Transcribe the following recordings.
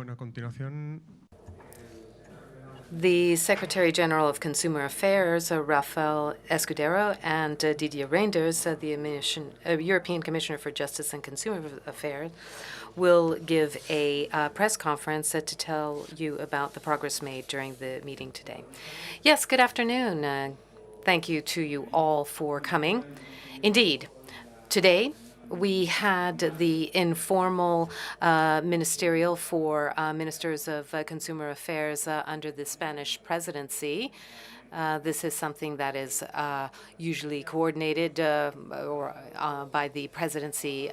Bueno, a continuación, the Secretary General of Consumer Affairs, Rafael Escudero, and Didier Reynders, the European Commissioner for Justice and Consumer Affairs, will give a press conference to tell you about the progress made during the meeting today. Yes, good afternoon. Thank you to you all for coming. Indeed, today we had the informal ministerial for ministers of consumer affairs under the Spanish presidency. This is something that is usually coordinated by the presidency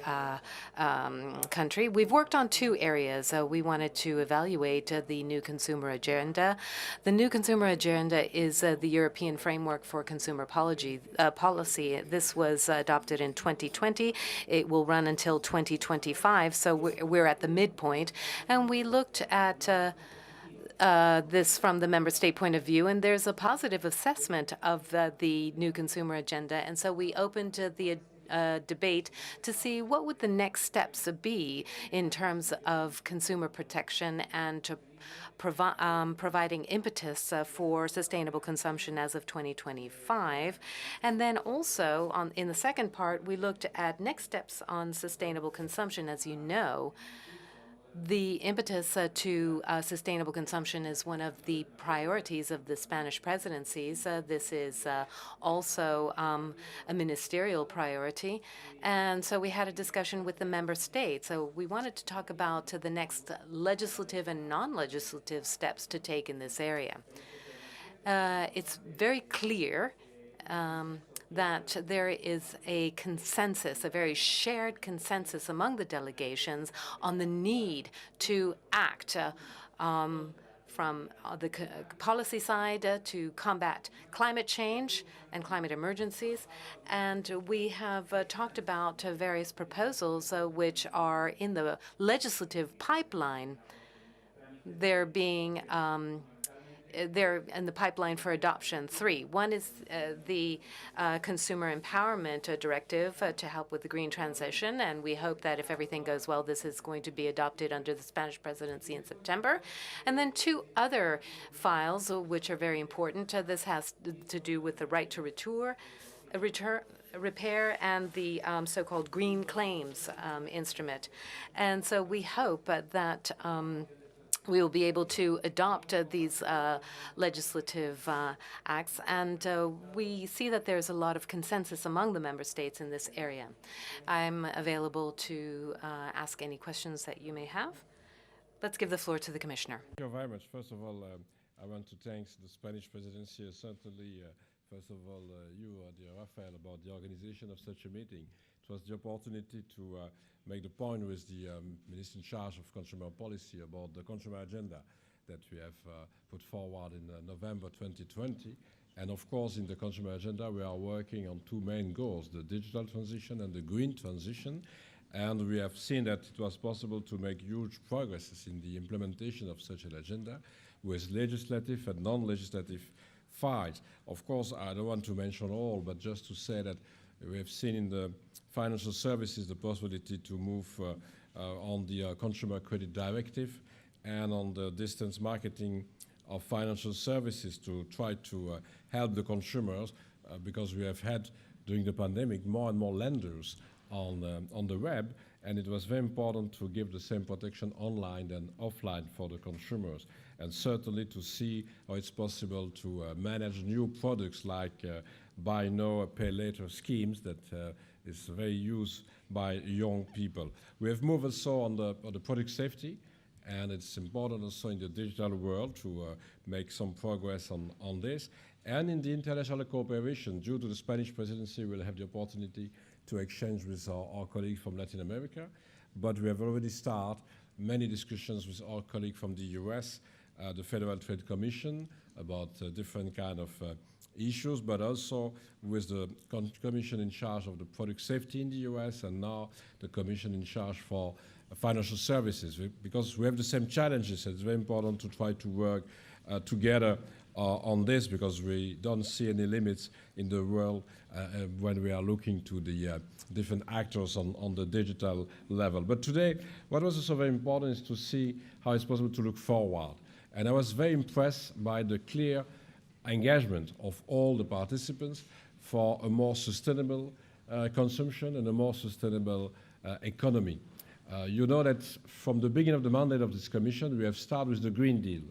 country. We've worked on two areas. We wanted to evaluate the new consumer agenda. The new consumer agenda is the European Framework for Consumer Policy. This was adopted in 2020. It will run until 2025, so we're at the midpoint. And we looked at this from the member state point of view, and there's a positive assessment of the new consumer agenda. And so we opened the debate to see what would the next steps be in terms of consumer protection and to providing impetus for sustainable consumption as of 2025. And then also in the second part, we looked at next steps on sustainable consumption. As you know, the impetus to sustainable consumption is one of the priorities of the Spanish presidencies. This is also a ministerial priority. And so we had a discussion with the member states. So we wanted to talk about the next legislative and non-legislative steps to take in this area. It's very clear that there is a consensus, a very shared consensus among the delegations on the need to act from the policy side to combat climate change and climate emergencies. And we have talked about various proposals which are in the legislative pipeline. They're being they're in the pipeline for adoption. Three. One is the Consumer Empowerment Directive to help with the green transition, and we hope that if everything goes well, this is going to be adopted under the Spanish presidency in September. And then two other files which are very important. This has to do with the right to repair and the so-called green claims instrument. And so we hope that we will be able to adopt these legislative acts, and we see that there's a lot of consensus among the member states in this area. I'm available to ask any questions that you may have. Let's give the floor to the Commissioner. Thank you very much. First of all, I want to thank the Spanish presidency, certainly, first of all, you, dear Rafael, about the organization of such a meeting. It was the opportunity to make the point with the Minister in charge of consumer policy about the consumer agenda that we have put forward in November 2020. And of course, in the consumer agenda, we are working on two main goals, the digital transition and the green transition. And we have seen that it was possible to make huge progresses in the implementation of such an agenda with legislative and non-legislative files. Of course, I don't want to mention all, but just to say that we have seen in the financial services the possibility to move on the Consumer Credit Directive and on the distance marketing of financial services to try to help the consumers because we have had, during the pandemic, more and more lenders on the web, and it was very important to give the same protection online and offline for the consumers, and certainly to see how it's possible to manage new products like buy now, pay later schemes that is very used by young people. We have moved also on the product safety, and it's important also in the digital world to make some progress on this. And in the international cooperation, due to the Spanish presidency, we'll have the opportunity to exchange with our colleagues from Latin America. But we have already started many discussions with our colleague from the US, the Federal Trade Commission, about different kind of issues, but also with the Commission in charge of the product safety in the US, and now the Commission in charge for financial services, because we have the same challenges. It's very important to try to work together on this, because we don't see any limits in the world when we are looking to the different actors on the digital level. But today, what was also very important is to see how it's possible to look forward. And I was very impressed by the clear engagement of all the participants for a more sustainable consumption and a more sustainable economy. You know that from the beginning of the mandate of this Commission, we have started with the Green Deal.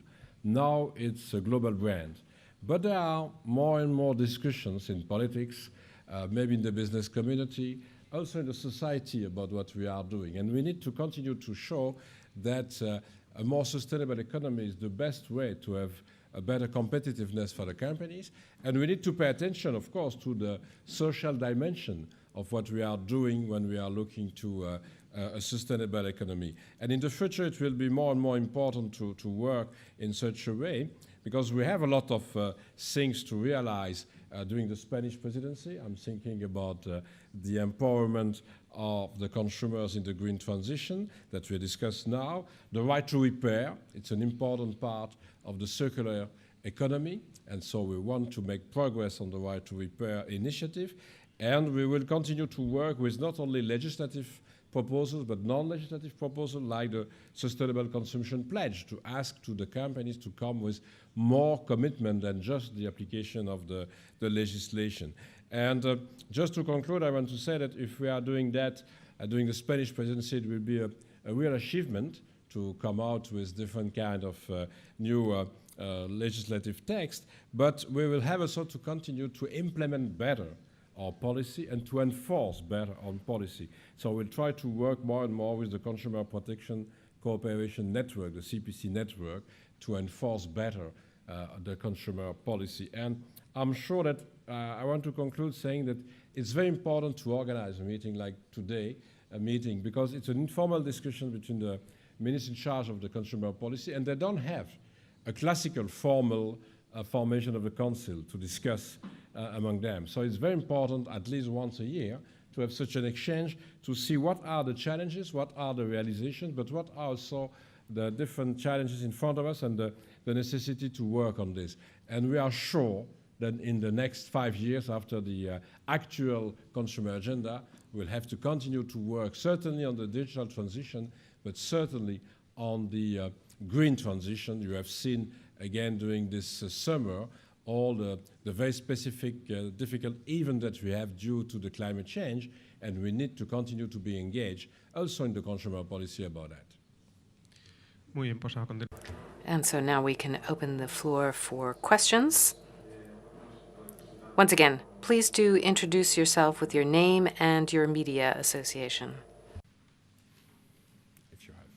Now it's a global brand. But there are more and more discussions in politics, maybe in the business community, also in the society about what we are doing. And we need to continue to show that a more sustainable economy is the best way to have a better competitiveness for the companies. And we need to pay attention, of course, to the social dimension of what we are doing when we are looking to a sustainable economy. And in the future, it will be more and more important to work in such a way, because we have a lot of things to realize during the Spanish presidency. I'm thinking about the empowerment of the consumers in the green transition that we discuss now, the right to repair. It's an important part of the circular economy, and so we want to make progress on the right to repair initiative. And we will continue to work with not only legislative proposals, but non-legislative proposals like the Sustainable Consumption Pledge, to ask to the companies to come with more commitment than just the application of the legislation. And just to conclude, I want to say that if we are doing that during the Spanish presidency, it will be a real achievement to come out with different kind of new legislative text, but we will have also to continue to implement better our policy and to enforce better on policy. So we'll try to work more and more with the Consumer Protection Cooperation Network, the CPC network, to enforce better the consumer policy. And I'm sure that I want to conclude saying that it's very important to organize a meeting like today, a meeting, because it's an informal discussion between the ministers in charge of the consumer policy, and they don't have a classical formal formation of the council to discuss among them. So it's very important, at least once a year, to have such an exchange to see what are the challenges, what are the realizations, but what are also the different challenges in front of us and the necessity to work on this. And we are sure that in the next 5 years after the actual consumer agenda, we'll have to continue to work certainly on the digital transition, but certainly on the green transition. You have seen again during this summer all the very specific difficult events that we have due to the climate change, and we need to continue to be engaged also in the consumer policy about that. Muy bien, pues a continuación. And so now we can open the floor for questions. Once again, please do introduce yourself with your name and your media association. If you have.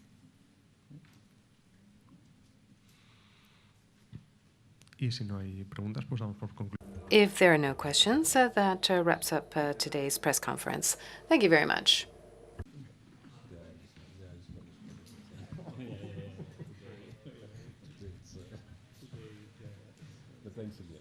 Y si no hay preguntas, pues damos por concluido. If there are no questions, that wraps up today's press conference. Thank you very much. But thanks again.